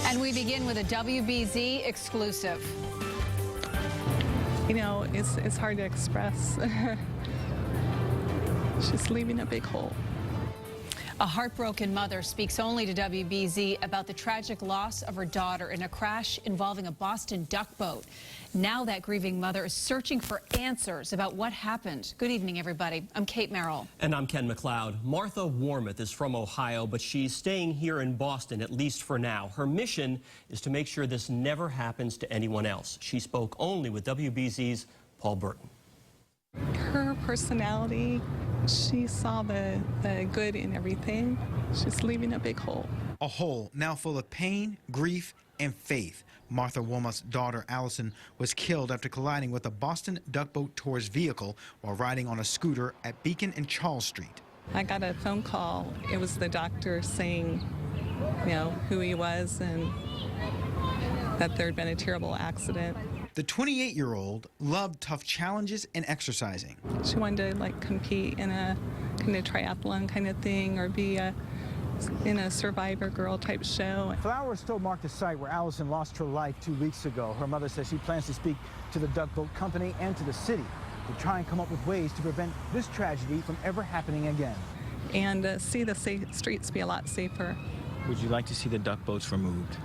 And we begin with a WBZ exclusive. You know, it's hard to express. She's leaving a big hole. A heartbroken mother speaks only to WBZ about the tragic loss of her daughter in a crash involving a Boston duck boat. Now that grieving mother is searching for answers about what happened. Good evening, everybody. I'm Kate Merrill. And I'm Ken McLeod. Martha Warmoth is from Ohio, but she's staying here in Boston, at least for now. Her mission is to make sure this never happens to anyone else. She spoke only with WBZ's Paul Burton. Her personality, she saw the good in everything. She's leaving a big hole. A hole now full of pain, grief, and faith. Martha Warmoth's daughter, Allison, was killed after colliding with a Boston duck boat tourist vehicle while riding on a scooter at Beacon and Charles Street. I got a phone call. It was the doctor saying, you know, who he was and that there had been a terrible accident. The 28-year-old loved tough challenges and exercising. She wanted to compete in a kind of triathlon kind of thing or be in a Survivor Girl type show. Flowers still mark the site where Allison lost her life 2 weeks ago. Her mother says she plans to speak to the duck boat company and to the city to try and come up with ways to prevent this tragedy from ever happening again. And see the streets be a lot safer. Would you like to see the duck boats removed?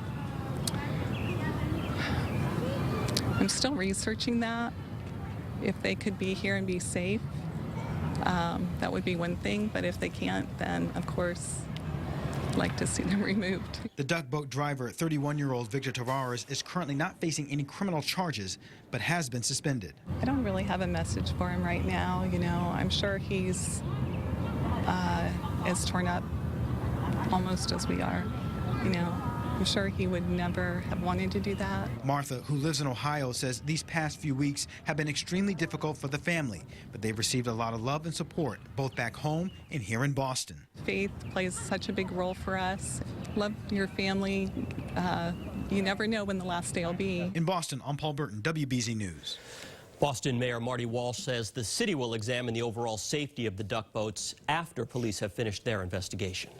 I'm still researching that. If they could be here and be safe, that would be one thing. But if they can't, then of course, I'd like to see them removed. The duck boat driver, 31-year-old Victor Tavares, is currently not facing any criminal charges, but has been suspended. I don't really have a message for him right now. You know, I'm sure he's as torn up almost as we are. You know, I'm sure he would never have wanted to do that. Martha, who lives in Ohio, says these past few weeks have been extremely difficult for the family, but they've received a lot of love and support, both back home and here in Boston. Faith plays such a big role for us. Love your family. You never know when the last day will be. In Boston, I'm Paul Burton, WBZ News. Boston Mayor Marty Walsh says the city will examine the overall safety of the duck boats after police have finished their investigation.